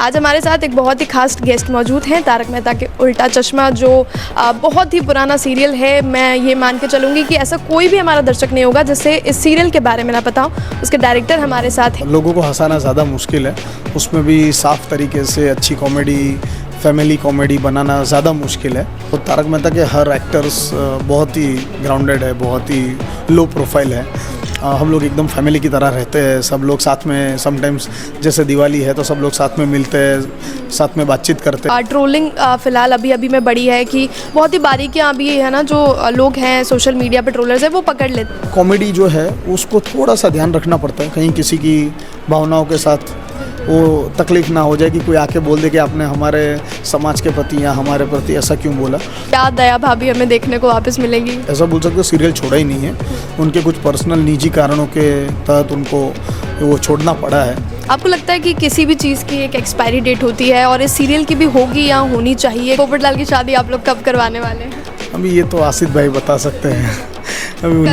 आज हमारे साथ एक बहुत ही खास गेस्ट मौजूद हैं, तारक मेहता के उल्टा चश्मा, जो बहुत ही पुराना सीरियल है। मैं ये मान के चलूँगी कि ऐसा कोई भी हमारा दर्शक नहीं होगा जिसे इस सीरियल के बारे में ना पता हो। उसके डायरेक्टर हमारे साथ हैं। लोगों को हंसाना ज़्यादा मुश्किल है, उसमें भी साफ तरीके से अच्छी कॉमेडी, फैमिली कॉमेडी बनाना ज़्यादा मुश्किल है। तो तारक मेहता के हर एक्टर्स बहुत ही ग्राउंडेड है, बहुत ही लो प्रोफाइल है। हम लोग एकदम फैमिली की तरह रहते हैं, सब लोग साथ में। समटाइम्स जैसे दिवाली है तो सब लोग साथ में मिलते हैं, साथ में बातचीत करते हैं। ट्रोलिंग फिलहाल अभी में बड़ी है कि बहुत ही बारीकियाँ अभी है ना, जो लोग हैं सोशल मीडिया पे ट्रोलर्स है वो पकड़ लेते हैं। कॉमेडी जो है उसको थोड़ा सा ध्यान रखना पड़ता है, कहीं किसी की भावनाओं के साथ वो तकलीफ ना हो जाए कि कोई आके बोल दे कि आपने हमारे समाज के प्रति या हमारे प्रति ऐसा क्यों बोला। क्या दया भाभी हमें देखने को वापस मिलेगी? ऐसा बोल सकते हो, सीरियल छोड़ा ही नहीं है, उनके कुछ पर्सनल निजी कारणों के तहत उनको वो छोड़ना पड़ा है। आपको लगता है कि किसी भी चीज़ की एक एक्सपायरी डेट होती है और इस सीरियल की भी होगी या होनी चाहिए? पोपटलाल की शादी आप लोग कब करवाने वाले हैं? अभी ये तो आसिफ भाई बता सकते हैं। अभी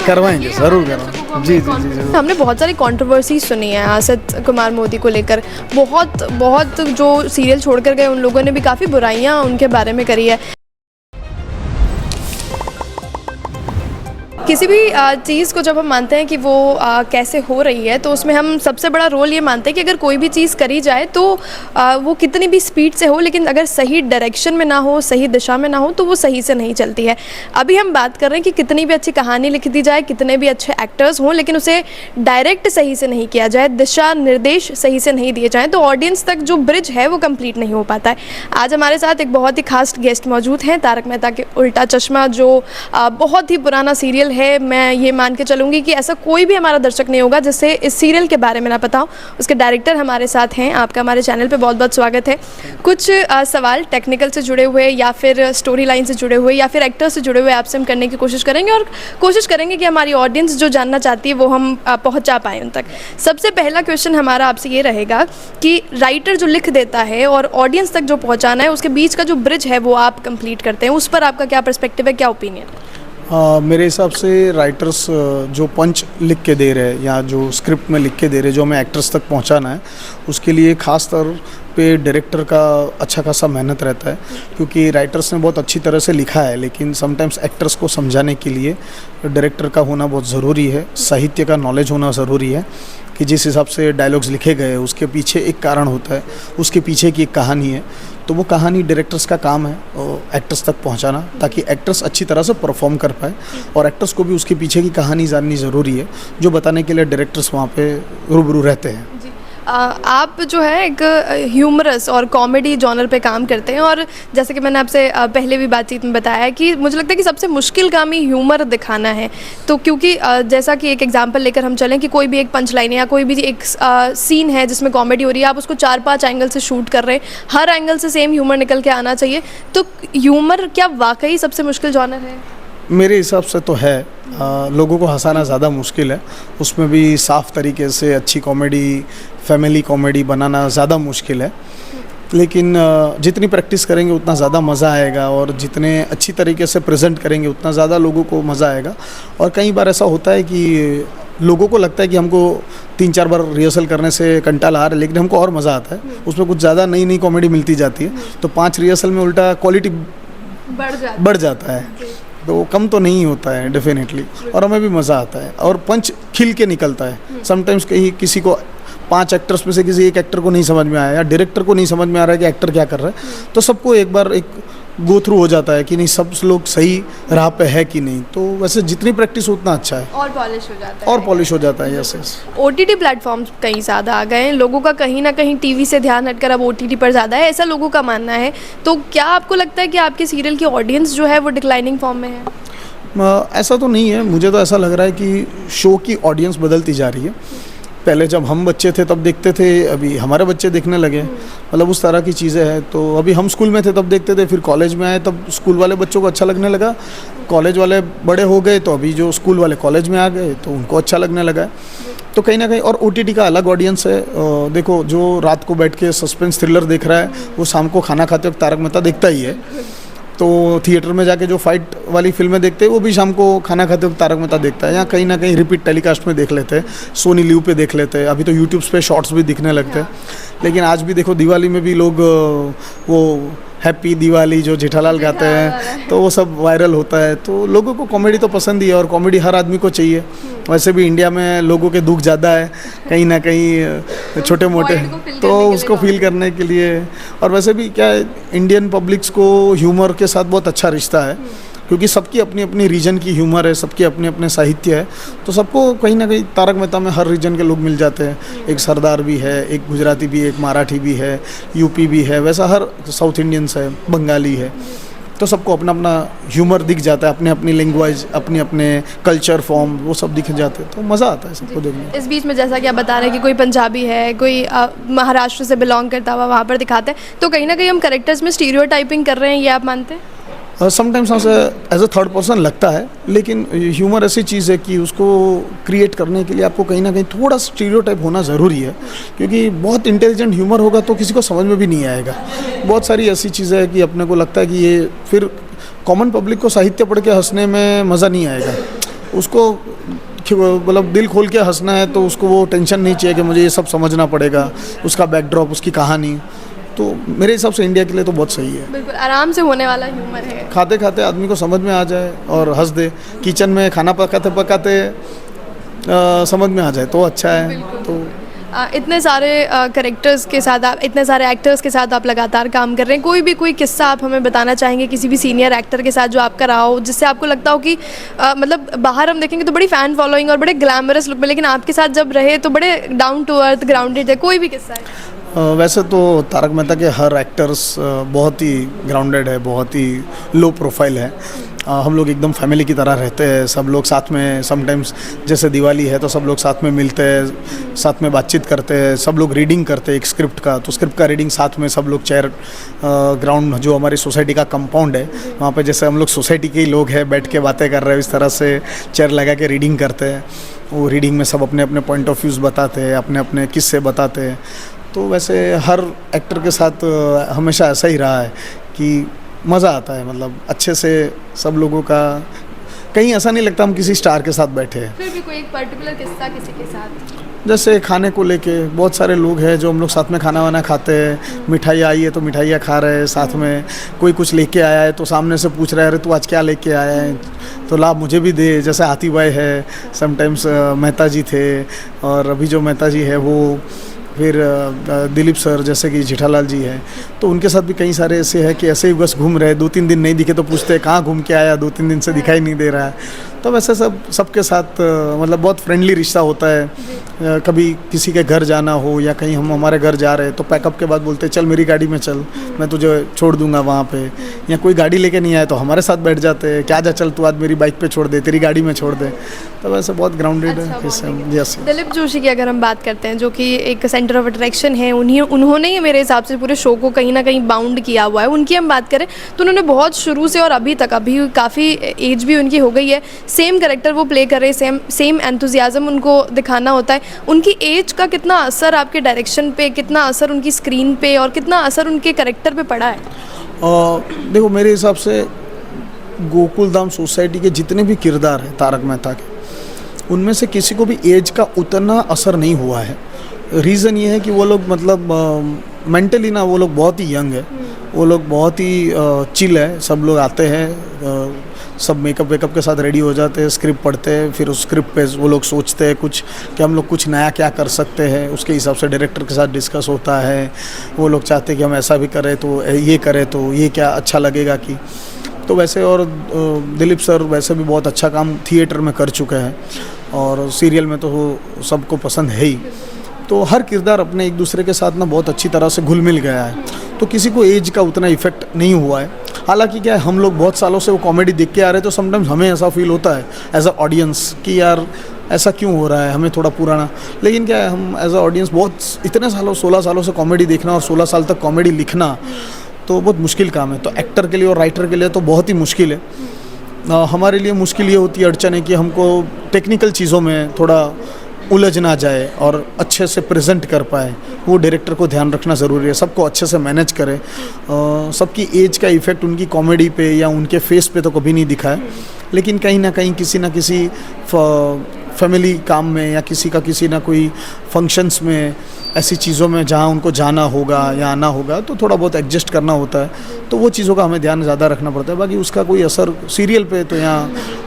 करवाएंगे ज़रूर करवाएंगे। जी जी जी जी। हमने बहुत सारी कंट्रोवर्सी सुनी है आसिफ कुमार मोदी को लेकर। बहुत जो सीरियल छोड़कर गए उन लोगों ने भी काफ़ी बुराइयां उनके बारे में करी है। किसी भी चीज़ को जब हम मानते हैं कि वो कैसे हो रही है, तो उसमें हम सबसे बड़ा रोल ये मानते हैं कि अगर कोई भी चीज़ करी जाए तो वो कितनी भी स्पीड से हो, लेकिन अगर सही डायरेक्शन में ना हो, सही दिशा में ना हो, तो वो सही से नहीं चलती है। अभी हम बात कर रहे हैं कि कितनी भी अच्छी कहानी लिख दी जाए, कितने भी अच्छे एक्टर्स हों, लेकिन उसे डायरेक्ट सही से नहीं किया जाए, दिशा निर्देश सही से नहीं दिए जाएँ, तो ऑडियंस तक जो ब्रिज है वो कंप्लीट नहीं हो पाता है। आज हमारे साथ एक बहुत ही खास गेस्ट मौजूद हैं, तारक मेहता के उल्टा चश्मा, जो बहुत ही पुराना सीरियल है। मैं ये मान के चलूँगी कि ऐसा कोई भी हमारा दर्शक नहीं होगा जिसे इस सीरियल के बारे में ना पता हो। उसके डायरेक्टर हमारे साथ हैं। आपका हमारे चैनल पे बहुत बहुत स्वागत है। कुछ सवाल टेक्निकल से जुड़े हुए या फिर स्टोरी लाइन से जुड़े हुए या फिर एक्टर से जुड़े हुए आपसे हम करने की कोशिश करेंगे, और कोशिश करेंगे कि हमारी ऑडियंस जो जानना चाहती है वो हम पहुँचा पाएँ उन तक। सबसे पहला क्वेश्चन हमारा आपसे ये रहेगा कि राइटर जो लिख देता है और ऑडियंस तक जो पहुँचाना है, उसके बीच का जो ब्रिज है वो आप कंप्लीट करते हैं, उस पर आपका क्या पर्सपेक्टिव है, क्या ओपिनियन? मेरे हिसाब से राइटर्स जो पंच लिख के दे रहे हैं या जो स्क्रिप्ट में लिख के दे रहे हैं, जो हमें एक्टर्स तक पहुंचाना है, उसके लिए ख़ास तौर पे डायरेक्टर का अच्छा खासा मेहनत रहता है। क्योंकि राइटर्स ने बहुत अच्छी तरह से लिखा है, लेकिन समटाइम्स एक्टर्स को समझाने के लिए डायरेक्टर का होना बहुत ज़रूरी है, साहित्य का नॉलेज होना ज़रूरी है कि जिस हिसाब से डायलॉग्स लिखे गए उसके पीछे एक कारण होता है, उसके पीछे की एक कहानी है। तो वो कहानी डायरेक्टर्स का काम है एक्टर्स तक पहुंचाना, ताकि एक्टर्स अच्छी तरह से परफॉर्म कर पाए, और एक्टर्स को भी उसके पीछे की कहानी जाननी ज़रूरी है, जो बताने के लिए डायरेक्टर्स वहाँ पे रूबरू रहते हैं। आप जो है एक ह्यूमरस और कॉमेडी जॉनर पे काम करते हैं, और जैसे कि मैंने आपसे पहले भी बातचीत में बताया है कि मुझे लगता है कि सबसे मुश्किल काम ही ह्यूमर दिखाना है। तो क्योंकि जैसा कि एक एग्जांपल लेकर हम चलें कि कोई भी एक पंच लाइन है या कोई भी एक सीन है जिसमें कॉमेडी हो रही है, आप उसको 4-5 एंगल से शूट कर रहे हैं, हर एंगल से सेम ह्यूमर निकल के आना चाहिए। तो ह्यूमर क्या वाकई सबसे मुश्किल जॉनर है? मेरे हिसाब से तो है। लोगों को हंसाना ज़्यादा मुश्किल है, उसमें भी साफ तरीके से अच्छी कॉमेडी, फैमिली कॉमेडी बनाना ज़्यादा मुश्किल है। लेकिन जितनी प्रैक्टिस करेंगे उतना ज़्यादा मज़ा आएगा, और जितने अच्छी तरीके से प्रेजेंट करेंगे उतना ज़्यादा लोगों को मज़ा आएगा। और कई बार ऐसा होता है कि लोगों को लगता है कि हमको 3-4 बार रिहर्सल करने से कंटाला आ रहा है, लेकिन हमको और मज़ा आता है, उसमें कुछ ज़्यादा नई नई कॉमेडी मिलती जाती है। तो 5 रिहर्सल में उल्टा क्वालिटी बढ़ जाता है, तो कम तो नहीं होता है डेफिनेटली, और हमें भी मज़ा आता है और पंच खिल के निकलता है। समटाइम्स कहीं किसी को 5 एक्टर्स में से किसी एक एक्टर को नहीं समझ में आया या डायरेक्टर को नहीं समझ में आ रहा है कि एक्टर क्या कर रहा है, तो सबको एक बार एक गो थ्रू हो जाता है कि नहीं सब लोग सही राह पे है कि नहीं। तो वैसे जितनी प्रैक्टिस हो उतना अच्छा है, और पॉलिश हो जाता है। Yes yes. OTT प्लेटफॉर्म्स कहीं ज़्यादा आ गए हैं, लोगों का कहीं ना कहीं टीवी से ध्यान हटकर अब OTT पर ज़्यादा है, ऐसा लोगों का मानना है। तो क्या आपको लगता है कि आपके सीरियल की ऑडियंस जो है वो डिक्लाइनिंग फॉर्म में है? ऐसा तो नहीं है, मुझे तो ऐसा लग रहा है कि शो की ऑडियंस बदलती जा रही है। पहले जब हम बच्चे थे तब देखते थे, अभी हमारे बच्चे देखने लगे, मतलब उस तरह की चीज़ें हैं। तो अभी हम स्कूल में थे तब देखते थे, फिर कॉलेज में आए तब स्कूल वाले बच्चों को अच्छा लगने लगा, कॉलेज वाले बड़े हो गए तो अभी जो स्कूल वाले कॉलेज में आ गए तो उनको अच्छा लगने लगा। तो कहीं ना कहीं, और OTT का अलग ऑडियंस है। देखो, जो रात को बैठ के सस्पेंस थ्रिलर देख रहा है वो शाम को खाना खाते वक्त तारक मेहता देखता ही है। तो थिएटर में जाके जो फाइट वाली फिल्में देखते हैं वो भी शाम को खाना खाते वक्त तारक मेहता देखता है, या कहीं ना कहीं रिपीट टेलीकास्ट में देख लेते हैं, सोनी लिव पे देख लेते हैं, अभी तो यूट्यूब पे शॉर्ट्स भी दिखने लगते हैं। लेकिन आज भी देखो दिवाली में भी लोग वो हैप्पी दिवाली जो जेठालाल गाते हैं तो वो सब वायरल होता है। तो लोगों को कॉमेडी तो पसंद ही है और कॉमेडी हर आदमी को चाहिए। वैसे भी इंडिया में लोगों के दुख ज़्यादा है कहीं ना कहीं छोटे मोटे, तो उसको फील करने के लिए। और वैसे भी क्या है, इंडियन पब्लिक्स को ह्यूमर के साथ बहुत अच्छा रिश्ता है, क्योंकि सबकी अपनी अपनी रीजन की ह्यूमर है, सबके अपने अपने साहित्य है। तो सबको कहीं ना कहीं तारक मेहता में हर रीजन के लोग मिल जाते हैं। एक सरदार भी है, एक गुजराती भी, एक मराठी भी है, यूपी भी है, वैसा हर साउथ इंडियंस है, बंगाली है। तो सबको अपना अपना ह्यूमर दिख जाता है, अपने अपनी लैंग्वेज, अपने अपने कल्चर फॉर्म, वो सब दिख जाते हैं। तो मज़ा आता है सबको देखने में। इस बीच में जैसा कि आप बता रहे हैं कि कोई पंजाबी है, कोई महाराष्ट्र से बिलोंग करता हुआ वहाँ पर दिखाते हैं, तो कहीं ना कहीं हम कैरेक्टर्स में स्टीरियोटाइपिंग कर रहे हैं, ये आप मानते हैं? Sometimes as a third person लगता है, लेकिन ह्यूमर ऐसी चीज़ है कि उसको क्रिएट करने के लिए आपको कहीं ना कहीं थोड़ा स्टीरियोटाइप होना ज़रूरी है, क्योंकि बहुत इंटेलिजेंट ह्यूमर होगा तो किसी को समझ में भी नहीं आएगा। बहुत सारी ऐसी चीज़ें हैं कि अपने को लगता है कि ये फिर कॉमन पब्लिक को साहित्य पढ़ के हंसने में मज़ा नहीं आएगा। उसको मतलब दिल खोल के हंसना है तो उसको वो टेंशन नहीं चाहिए कि मुझे ये सब समझना पड़ेगा, उसका बैकड्रॉप, उसकी कहानी। तो मेरे हिसाब से इंडिया के लिए तो बहुत सही है। बिल्कुल आराम से होने वाला ह्यूमर है, खाते खाते आदमी को समझ में आ जाए और हंस दे, किचन में खाना पकाते पकाते समझ में आ जाए तो अच्छा है। तो इतने सारे कैरेक्टर्स के साथ आप, इतने सारे एक्टर्स के साथ आप लगातार काम कर रहे हैं, कोई किस्सा आप हमें बताना चाहेंगे किसी भी सीनियर एक्टर के साथ जो आपका रहा हो, जिससे आपको लगता हो कि मतलब बाहर हम देखेंगे तो बड़ी फ़ैन फॉलोइंग और बड़े ग्लैमरस लुक में, लेकिन आपके साथ जब रहे तो बड़े डाउन टू अर्थ, ग्राउंडेड है, कोई भी किस्सा है? वैसे तो तारक मेहता के हर एक्टर्स बहुत ही ग्राउंडेड है, बहुत ही लो प्रोफाइल है। हम लोग एकदम फैमिली की तरह रहते हैं, सब लोग साथ में, समटाइम्स जैसे दिवाली है तो सब लोग साथ में मिलते हैं, साथ में बातचीत करते हैं, सब लोग रीडिंग करते हैं एक स्क्रिप्ट का, तो स्क्रिप्ट का रीडिंग साथ में सब लोग चेयर ग्राउंड जो हमारी सोसाइटी का कंपाउंड है वहाँ पे, जैसे हम लोग सोसाइटी के ही लोग हैं बैठ के बातें कर रहे हैं, इस तरह से चेयर लगा के रीडिंग करते हैं। वो रीडिंग में सब अपने अपने पॉइंट ऑफ व्यूज़ बताते हैं, अपने अपने किस्से बताते हैं। तो वैसे हर एक्टर के साथ हमेशा ऐसा ही रहा है कि मज़ा आता है, मतलब अच्छे से सब लोगों का, कहीं ऐसा नहीं लगता हम किसी स्टार के साथ बैठे हैं। फिर भी कोई एक पर्टिकुलर किस्सा किसी के साथ? जैसे खाने को लेके बहुत सारे लोग हैं जो हम लोग साथ में खाना वाना खाते हैं, मिठाई आई है तो मिठाइयाँ खा रहे हैं साथ में, कोई कुछ लेके आया है तो सामने से पूछ रहा है अरे तू आज क्या लेके आया है, तो ला मुझे भी दे। जैसे हाथी भाई है, समटाइम्स मेहता जी थे, और अभी जो मेहता जी है वो, फिर दिलीप सर जैसे कि जेठालाल जी हैं, तो उनके साथ भी कई सारे ऐसे हैं कि ऐसे ही बस घूम रहे, 2-3 दिन नहीं दिखे तो पूछते हैं कहाँ घूम के आया, 2-3 दिन से दिखाई नहीं दे रहा है। तो वैसे सबके साथ मतलब बहुत फ्रेंडली रिश्ता होता है। कभी किसी के घर जाना हो या कहीं हम हमारे घर जा रहे हैं तो पैकअप के बाद बोलते चल मेरी गाड़ी में चल, मैं तुझे छोड़ दूंगा वहाँ पे, या कोई गाड़ी लेके नहीं आया तो हमारे साथ बैठ जाते हैं, क्या जा चल तू आज मेरी बाइक पे छोड़ दे, तेरी गाड़ी में छोड़ दे। तो वैसे बहुत ग्राउंडेड है। यस। दिलीप जोशी की अगर हम बात करते हैं, जो कि एक सेंटर ऑफ अट्रैक्शन है, उन्होंने ही मेरे हिसाब से पूरे शो को कहीं ना कहीं बाउंड किया हुआ है। उनकी हम बात करें तो उन्होंने बहुत शुरू से और अभी तक, अभी काफ़ी एज भी उनकी हो गई है, सेम कैरेक्टर वो प्ले कर रहे हैं, सेम एंथुजियाज्म उनको दिखाना होता है। उनकी एज का कितना असर आपके डायरेक्शन पे, कितना असर उनकी स्क्रीन पे और कितना असर उनके कैरेक्टर पे पड़ा है? देखो मेरे हिसाब से गोकुलधाम सोसाइटी के जितने भी किरदार हैं तारक मेहता के, उनमें से किसी को भी एज का उतना असर नहीं हुआ है। रीज़न ये है कि वो लोग मतलब मेंटली ना वो लोग बहुत ही यंग है, वो लोग बहुत ही चिल है। सब लोग आते हैं, सब मेकअप वेकअप के साथ रेडी हो जाते हैं, स्क्रिप्ट पढ़ते हैं, फिर उस स्क्रिप्ट पे वो लोग सोचते हैं कुछ कि हम लोग कुछ नया क्या कर सकते हैं, उसके हिसाब से डायरेक्टर के साथ डिस्कस होता है। वो लोग चाहते हैं कि हम ऐसा भी करें तो ये करें तो ये क्या अच्छा लगेगा कि, तो वैसे। और दिलीप सर वैसे भी बहुत अच्छा काम थिएटर में कर चुके हैं और सीरियल में तो वो सबको पसंद है ही। तो हर किरदार अपने एक दूसरे के साथ ना बहुत अच्छी तरह से घुल मिल गया है, तो किसी को एज का उतना इफेक्ट नहीं हुआ है। हालांकि क्या है, हम लोग बहुत सालों से वो कॉमेडी देख के आ रहे हैं, तो समटाइम्स हमें ऐसा फील होता है एज अ ऑडियंस कि यार ऐसा क्यों हो रहा है, हमें थोड़ा पुराना। लेकिन क्या है, हम एज अ ऑडियंस बहुत इतने सालों 16 सालों से कॉमेडी देखना और 16 साल तक कॉमेडी लिखना तो बहुत मुश्किल काम है। तो एक्टर के लिए और राइटर के लिए तो बहुत ही मुश्किल है। हमारे लिए मुश्किल ये होती है, अड़चन है कि हमको टेक्निकल चीज़ों में थोड़ा उलझ ना जाए और अच्छे से प्रेजेंट कर पाए वो डायरेक्टर को ध्यान रखना ज़रूरी है, सबको अच्छे से मैनेज करे। सबकी एज का इफ़ेक्ट उनकी कॉमेडी पे या उनके फेस पे तो कभी नहीं दिखा है, लेकिन कहीं ना कहीं किसी ना किसी फैमिली काम में या किसी ना कोई फंक्शंस में, ऐसी चीज़ों में जहाँ उनको जाना होगा या आना होगा तो थोड़ा बहुत एडजस्ट करना होता है, तो वो चीज़ों का हमें ध्यान ज़्यादा रखना पड़ता है। बाकी उसका कोई असर सीरियल पे तो या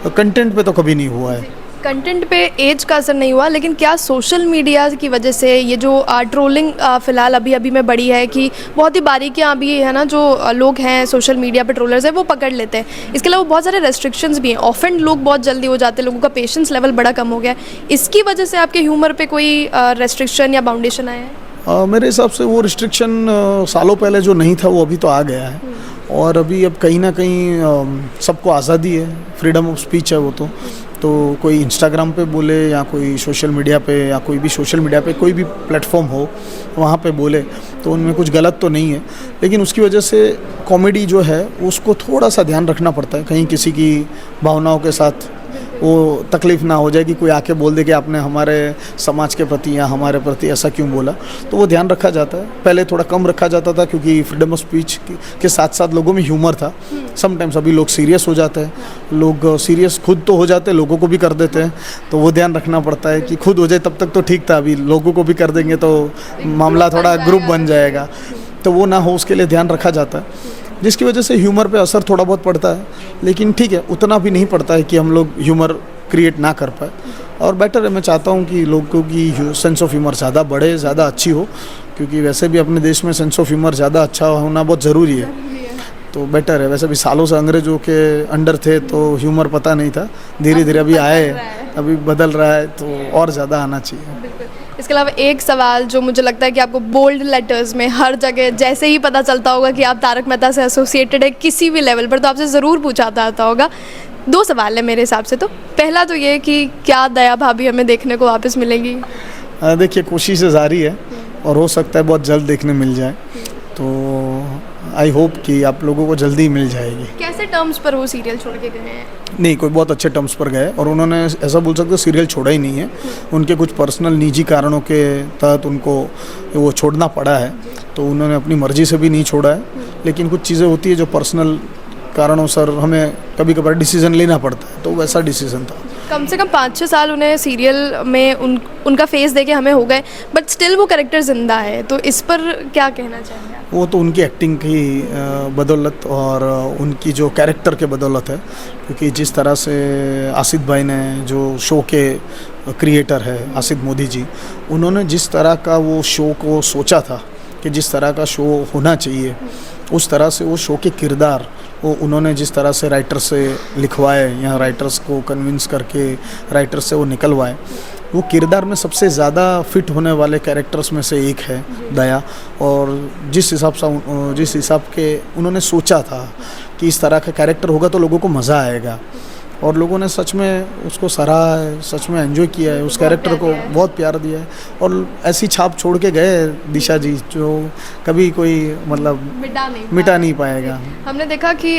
कंटेंट पे तो कभी नहीं हुआ है। कंटेंट पे एज का असर नहीं हुआ, लेकिन क्या सोशल मीडिया की वजह से ये जो ट्रोलिंग फ़िलहाल अभी में बढ़ी है कि बहुत ही बारीकियाँ भी है ना, जो लोग हैं सोशल मीडिया पे ट्रोलर्स हैं वो पकड़ लेते हैं। इसके अलावा बहुत सारे रेस्ट्रिक्शंस भी हैं, ऑफेंड लोग बहुत जल्दी हो जाते हैं, लोगों का पेशेंस लेवल बड़ा कम हो गया है। इसकी वजह से आपके ह्यूमर पे कोई रेस्ट्रिक्शन या बाउंडेशन आया है? मेरे हिसाब से वो रिस्ट्रिक्शन सालों पहले जो नहीं था वो अभी तो आ गया है, और अभी अब कहीं ना कहीं सबको आज़ादी है, फ्रीडम ऑफ स्पीच है वो तो कोई इंस्टाग्राम पे बोले या कोई सोशल मीडिया पे या कोई भी सोशल मीडिया पे कोई भी प्लेटफॉर्म हो वहाँ पे बोले तो उनमें कुछ गलत तो नहीं है, लेकिन उसकी वजह से कॉमेडी जो है उसको थोड़ा सा ध्यान रखना पड़ता है, कहीं किसी की भावनाओं के साथ वो तकलीफ़ ना हो जाए कि कोई आके बोल दे कि आपने हमारे समाज के प्रति या हमारे प्रति ऐसा क्यों बोला, तो वो ध्यान रखा जाता है। पहले थोड़ा कम रखा जाता था क्योंकि फ्रीडम ऑफ स्पीच के साथ साथ लोगों में ह्यूमर था। समटाइम्स अभी लोग सीरियस हो जाते हैं, लोग सीरियस खुद तो हो जाते हैं, लोगों को भी कर देते हैं, तो वो ध्यान रखना पड़ता है कि खुद हो जाए तब तक तो ठीक था, अभी लोगों को भी कर देंगे तो मामला थोड़ा ग्रुप बन जाएगा, तो वो ना हो उसके लिए ध्यान रखा जाता है, जिसकी वजह से ह्यूमर पे असर थोड़ा बहुत पड़ता है। लेकिन ठीक है, उतना भी नहीं पड़ता है कि हम लोग ह्यूमर क्रिएट ना कर पाए, और बेटर है, मैं चाहता हूँ कि लोगों की सेंस ऑफ ह्यूमर ज़्यादा बढ़े, ज़्यादा अच्छी हो, क्योंकि वैसे भी अपने देश में सेंस ऑफ ह्यूमर ज़्यादा अच्छा होना बहुत ज़रूरी है, तो बेटर है। वैसे भी सालों से अंग्रेज़ों के अंडर थे तो ह्यूमर पता नहीं था, धीरे धीरे अभी आए, अभी बदल रहा है, तो और ज़्यादा आना चाहिए। इसके अलावा एक सवाल जो मुझे लगता है कि आपको बोल्ड लेटर्स में हर जगह जैसे ही पता चलता होगा कि आप तारक मेहता से एसोसिएटेड है किसी भी लेवल पर, तो आपसे ज़रूर पूछा जाता होगा। 2 सवाल है मेरे हिसाब से। तो पहला तो ये कि क्या दया भाभी हमें देखने को वापस मिलेंगी? देखिए, कोशिश जारी है और हो सकता है बहुत जल्द देखने मिल जाए, तो आई होप कि आप लोगों को जल्दी मिल जाएगी। कैसे टर्म्स पर वो सीरियल छोड़ के गए हैं? नहीं, कोई बहुत अच्छे टर्म्स पर गए, और उन्होंने ऐसा बोल सकते सीरियल छोड़ा ही नहीं है, उनके कुछ पर्सनल निजी कारणों के तहत उनको वो छोड़ना पड़ा है, तो उन्होंने अपनी मर्ज़ी से भी नहीं छोड़ा है, लेकिन कुछ चीज़ें होती है जो पर्सनल कारणों से हमें कभी कभार डिसीज़न लेना पड़ता है, तो वैसा डिसीज़न था। कम से कम 5-6 साल उन्हें सीरियल में उनका फेस देके हमें हो गए, बट स्टिल वो कैरेक्टर ज़िंदा है, तो इस पर क्या कहना चाहेंगे? वो तो उनकी एक्टिंग की बदौलत और उनकी जो कैरेक्टर के बदौलत है, क्योंकि जिस तरह से आसिफ भाई ने, जो शो के क्रिएटर है आसिफ मोदी जी, उन्होंने जिस तरह का वो शो को सोचा था कि जिस तरह का शो होना चाहिए, उस तरह से वो शो के किरदार वो उन्होंने जिस तरह से राइटर से लिखवाए या राइटर्स को कन्विंस करके राइटर से वो निकलवाए, वो किरदार में सबसे ज़्यादा फिट होने वाले कैरेक्टर्स में से एक है दया। और जिस हिसाब के उन्होंने सोचा था कि इस तरह का कैरेक्टर होगा तो लोगों को मज़ा आएगा, और लोगों ने सच में उसको सराहा है, सच में एंजॉय किया है, उस कैरेक्टर को बहुत प्यार दिया है, और ऐसी छाप छोड़ के गए दिशा जी जो कभी कोई मतलब मिटा नहीं पाएगा। हमने देखा कि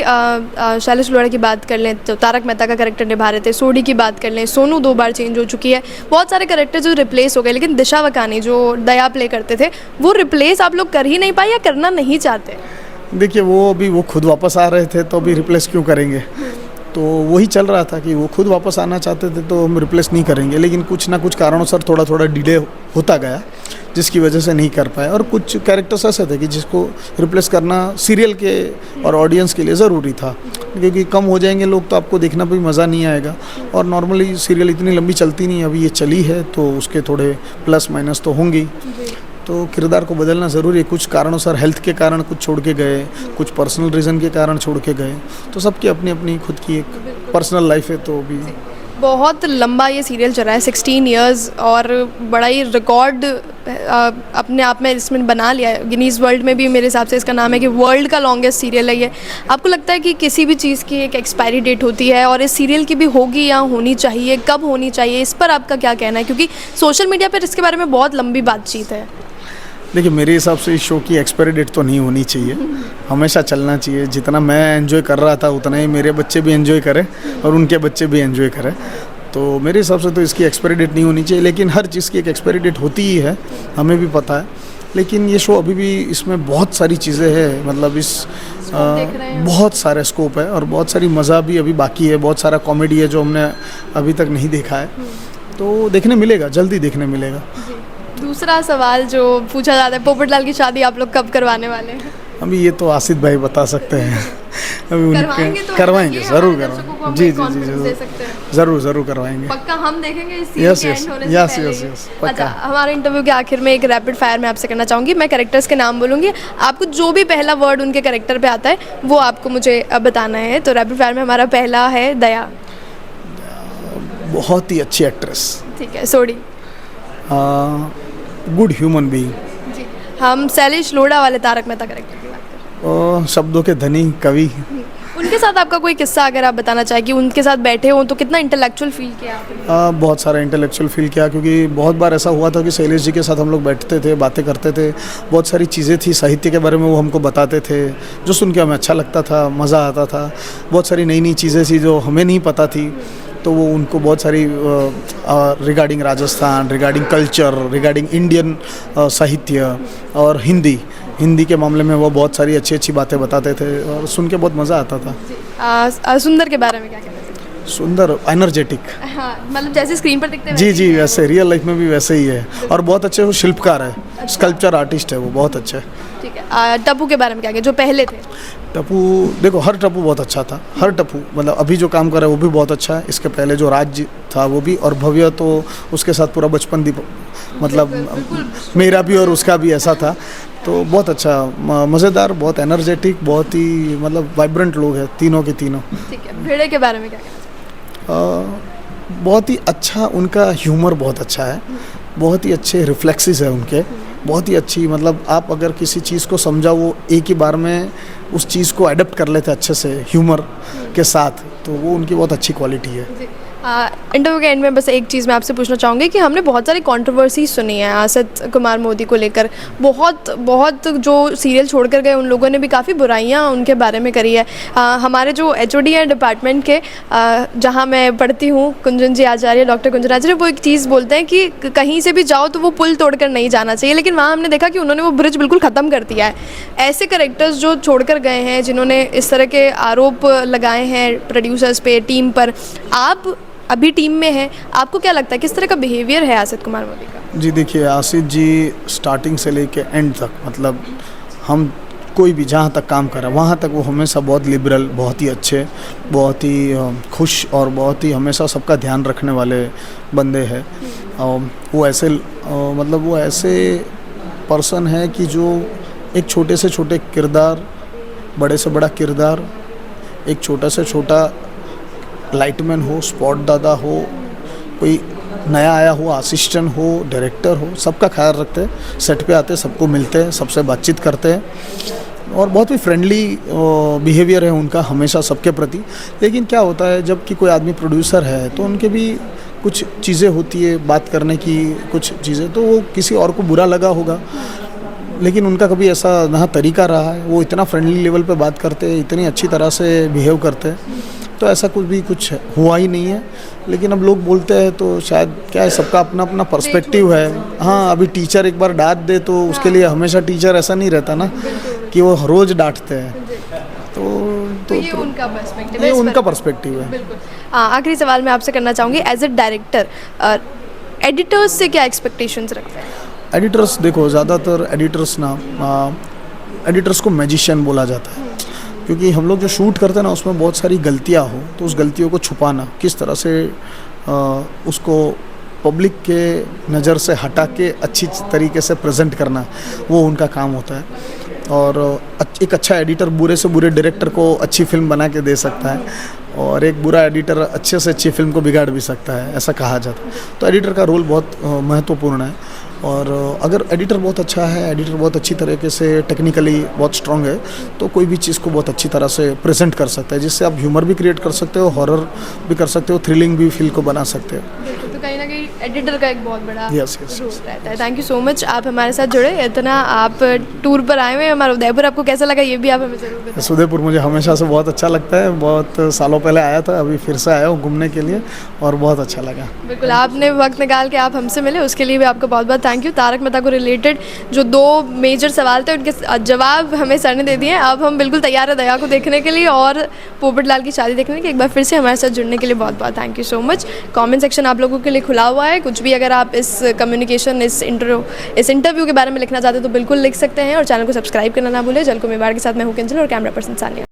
शैलेश लोढ़ा की बात कर लें तो तारक मेहता का कैरेक्टर निभा रहे थे, सोडी की बात कर लें, सोनू 2 बार चेंज हो चुकी है, बहुत सारे कैरेक्टर जो रिप्लेस हो गए, लेकिन दिशा वकानी जो दया प्ले करते थे वो रिप्लेस आप लोग कर ही नहीं पाए या करना नहीं चाहते? देखिए, वो खुद वापस आ रहे थे तो अभी रिप्लेस क्यों करेंगे, तो वही चल रहा था कि वो खुद वापस आना चाहते थे तो हम रिप्लेस नहीं करेंगे, लेकिन कुछ ना कुछ कारणों से थोड़ा थोड़ा डिले होता गया, जिसकी वजह से नहीं कर पाए। और कुछ कैरेक्टर्स ऐसे थे कि जिसको रिप्लेस करना सीरियल के और ऑडियंस के लिए ज़रूरी था, क्योंकि कम हो जाएंगे लोग तो आपको देखना भी मज़ा नहीं आएगा, और नॉर्मली सीरियल इतनी लंबी चलती नहीं, अभी ये चली है तो उसके थोड़े प्लस माइनस तो होंगी, तो किरदार को बदलना ज़रूरी है। कुछ कारणों से हेल्थ के कारण कुछ छोड़ के गए, कुछ पर्सनल रीज़न के कारण छोड़ के गए, तो सबकी अपनी अपनी खुद की एक पर्सनल लाइफ है। तो भी बहुत लंबा ये सीरियल चला है, 16 इयर्स, और बड़ा ही रिकॉर्ड अपने आप में इसमें बना लिया है। गिनीज़ वर्ल्ड में भी मेरे हिसाब से इसका नाम है कि वर्ल्ड का लॉन्गेस्ट सीरियल है ये। आपको लगता है कि किसी भी चीज़ की एक एक्सपायरी डेट होती है, और इस सीरियल की भी होगी या होनी चाहिए, कब होनी चाहिए, इस पर आपका क्या कहना है? क्योंकि सोशल मीडिया पर इसके बारे में बहुत लंबी बातचीत है। देखिए, मेरे हिसाब से इस शो की एक्सपायरी डेट तो नहीं होनी चाहिए, हमेशा चलना चाहिए। जितना मैं एंजॉय कर रहा था उतना ही मेरे बच्चे भी एंजॉय करें और उनके बच्चे भी एंजॉय करें, तो मेरे हिसाब से तो इसकी एक्सपायरी डेट नहीं होनी चाहिए। लेकिन हर चीज़ की एक एक्सपायरी डेट होती ही है, हमें भी पता है, लेकिन ये शो अभी भी इसमें बहुत सारी चीज़ें हैं, मतलब इस देख रहे हैं। बहुत सारे स्कोप है और बहुत सारी मज़ा भी अभी बाकी है, बहुत सारा कॉमेडी है जो हमने अभी तक नहीं देखा है, तो देखने मिलेगा, जल्दी देखने मिलेगा। दूसरा सवाल जो पूछा जाता है, पोपटलाल की शादी आप लोग कब करवाने वाले हैं? अभी ये तो आसिफ भाई बता सकते हैं। अभी करवाएंगे तो करवाएंगे, ये ज़रूर हमारे दर्शकों को करवाएंगे। हम जी एक जी जी confidence दे जरूर सकते हैं। ज़रूर ज़रूर करवाएंगे। पक्का हम देखेंगे इस सीन Yes, के yes, एंड होने से yes, पहले yes, ही। yes, पक्का। अच्छा, हमारे इंटरव्यू के आखिर में एक रैपिड फायर मैं आपसे करना चाहूँगी। मैं कैरेक्टर्स के नाम बोलूँगी, आपको जो भी पहला वर्ड उनके कैरेक्टर पे आता है वो आपको मुझे बताना है। तो रैपिड फायर में हमारा पहला है दया। बहुत ही अच्छी एक्ट्रेस, ठीक है। सोडी। गुड ह्यूमन बीइंग, जी। हम शैलेश लोढ़ा वाले तारक मेहता कैरेक्टर की बात कर रहे शब्दों के धनी कवि। हैं। उनके साथ आपका कोई किस्सा अगर आप बताना चाहें कि उनके साथ बैठे हो तो कितना इंटेलेक्चुअल फील किया आपने? बहुत सारा इंटेलेक्चुअल फील किया, क्योंकि बहुत बार ऐसा हुआ था कि शैलेश जी के साथ हम लोग बैठते थे, बातें करते थे, बहुत सारी चीज़ें थी साहित्य के बारे में वो हमको बताते थे, जो सुन के हमें अच्छा लगता था, मज़ा आता था। बहुत सारी नई नई चीज़ें थी जो हमें नहीं पता थी, तो वो उनको बहुत सारी regarding Rajasthan, regarding culture, regarding Indian साहित्य और हिंदी के मामले में वो बहुत सारी अच्छी अच्छी बातें बताते थे और सुन के बहुत मज़ा आता था। सुंदर के बारे में क्या कहते हैं? सुंदर, एनर्जेटिक। हाँ, मतलब जैसे स्क्रीन पर दिखते हैं जी वैसे जी ही है वैसे रियल लाइफ में भी वैसे ही है, और बहुत अच्छे वो शिल्पकार है, स्कल्पचर आर्टिस्ट है वो, बहुत अच्छे। वो। ठीक है। टप्पू के बारे में क्या कहते हैं, जो पहले थे? टप्पू, देखो हर टप्पू बहुत अच्छा था, हर टप्पू, मतलब अभी जो काम कर रहा है वो भी बहुत अच्छा है, इसके पहले जो राज था वो भी, और भव्य तो उसके साथ पूरा बचपन मतलब मेरा भी और उसका भी ऐसा था, तो बहुत अच्छा, मज़ेदार, बहुत एनर्जेटिक, बहुत ही मतलब वाइब्रेंट लोग हैं तीनों के तीनों। ठीक है। भिड़े के बारे में क्या कहते हैं? बहुत ही अच्छा, उनका ह्यूमर बहुत अच्छा है, बहुत ही अच्छे रिफ्लेक्सेस है उनके, बहुत ही अच्छी, मतलब आप अगर किसी चीज़ को समझाओ वो एक ही बार में उस चीज़ को अडेप्ट कर लेते अच्छे से ह्यूमर के साथ, तो वो उनकी बहुत अच्छी क्वालिटी है। जी। इंटरव्यू के एंड में बस एक चीज़ मैं आपसे पूछना चाहूँगी कि हमने बहुत सारी कंट्रोवर्सी सुनी है आसिफ कुमार मोदी को लेकर, बहुत जो सीरियल छोड़कर गए उन लोगों ने भी काफ़ी बुराइयाँ उनके बारे में करी है। हमारे जो HOD हैं डिपार्टमेंट के, जहाँ मैं पढ़ती हूँ, कुंजन जी आचार्य, डॉक्टर कुंजन आचार्य, वो एक चीज़ बोलते हैं कि कहीं से भी जाओ तो वो पुल तोड़कर नहीं जाना चाहिए, लेकिन वहाँ हमने देखा कि उन्होंने वो ब्रिज बिल्कुल ख़त्म कर दिया है। ऐसे करेक्टर्स जो छोड़कर गए हैं, जिन्होंने इस तरह के आरोप लगाए हैं प्रोड्यूसर्स पे, टीम पर, आप अभी टीम में है, आपको क्या लगता है किस तरह का बिहेवियर है आसिफ कुमार मोदी का? जी देखिए, आसिफ जी स्टार्टिंग से लेके एंड तक, मतलब हम कोई भी जहाँ तक काम कर रहा है वहाँ तक वो हमेशा बहुत लिबरल, बहुत ही अच्छे, बहुत ही खुश और बहुत ही हमेशा सबका ध्यान रखने वाले बंदे हैं। वो ऐसे मतलब वो ऐसे पर्सन है कि जो एक छोटे से छोटे किरदार, बड़े से बड़ा किरदार, एक छोटा से छोटा लाइटमैन हो, स्पॉट दादा हो, कोई नया आया हो असिस्टेंट हो, डायरेक्टर हो, सबका ख्याल रखते हैं, सेट पे आते हैं, सबको मिलते हैं, सबसे बातचीत करते हैं और बहुत ही फ्रेंडली बिहेवियर है उनका हमेशा सबके प्रति। लेकिन क्या होता है, जब कि कोई आदमी प्रोड्यूसर है तो उनके भी कुछ चीज़ें होती है बात करने की, कुछ चीज़ें तो वो किसी और को बुरा लगा होगा, लेकिन उनका कभी ऐसा ना तरीका रहा है। वो इतना फ्रेंडली लेवल पे बात करते हैं, इतनी अच्छी तरह से बिहेव करते हैं, तो ऐसा कुछ हुआ ही नहीं है। लेकिन अब लोग बोलते हैं तो शायद क्या है, सबका अपना अपना पर्सपेक्टिव है। हाँ, अभी टीचर एक बार डांट दे तो उसके लिए हमेशा टीचर ऐसा नहीं रहता ना कि वो रोज़ डांटते हैं, तो ये उनका पर्सपेक्टिव ये है, उनका पर्सपेक्टिव है। बिल्कुल। आखिरी सवाल मैं आपसे करना चाहूँगी, एज ए डायरेक्टर एडिटर्स से क्या एक्सपेक्टेशंस रखते हैं? एडिटर्स, देखो ज़्यादातर एडिटर्स को मैजिशियन बोला जाता है, क्योंकि हम लोग जो शूट करते हैं ना उसमें बहुत सारी गलतियाँ हो, तो उस गलतियों को छुपाना, किस तरह से उसको पब्लिक के नज़र से हटा के अच्छी तरीके से प्रेजेंट करना, वो उनका काम होता है। और एक अच्छा एडिटर बुरे से बुरे डायरेक्टर को अच्छी फिल्म बना के दे सकता है, और एक बुरा एडिटर अच्छे से अच्छी फिल्म को बिगाड़ भी सकता है, ऐसा कहा जाता है। तो एडिटर का रोल बहुत महत्वपूर्ण है, और अगर एडिटर बहुत अच्छा है, एडिटर बहुत अच्छी तरीके से टेक्निकली बहुत स्ट्रांग है, तो कोई भी चीज़ को बहुत अच्छी तरह से प्रेजेंट कर सकता है, जिससे आप ह्यूमर भी क्रिएट कर सकते हो, हॉरर भी कर सकते हो, थ्रिलिंग भी फील को बना सकते हो। तो कहीं ना ना कहीं एडिटर का एक बहुत बड़ा Yes, yes, रोल yes. रहता है। थैंक यू सो मच, आप हमारे साथ जुड़े, इतना आप टूर पर आए हुए हैं हमारा उदयपुर, आपको कैसा लगा ये भी आप हमें ज़रूर बताएं। उदयपुर मुझे हमेशा से बहुत अच्छा लगता है, बहुत सालों पहले आया था, अभी फिर से आया हूँ घूमने के लिए और बहुत अच्छा लगा। बिल्कुल, आपने वक्त निकाल के आप हमसे मिले उसके लिए भी आपका बहुत बहुत थैंक यू। तारक मेहता को रिलेटेड जो 2 मेजर सवाल थे उनके जवाब हमें सर ने दे दिए। अब हम बिल्कुल तैयार है दया को देखने के लिए और पोपट लाल की शादी देखने के लिए। एक बार फिर से हमारे साथ जुड़ने के लिए बहुत बहुत thank you so much. Comment section आप लोगों के लिए खुला हुआ है, कुछ भी अगर आप इस कम्युनिकेशन इस इंटरव्यू के बारे में लिखना चाहते हैं तो बिल्कुल लिख सकते हैं और चैनल को सब्सक्राइब करना ना भूलें। जल को मेवाड़ के साथ मैं हूँ किंजल और कैमरा पर्सन सानिया।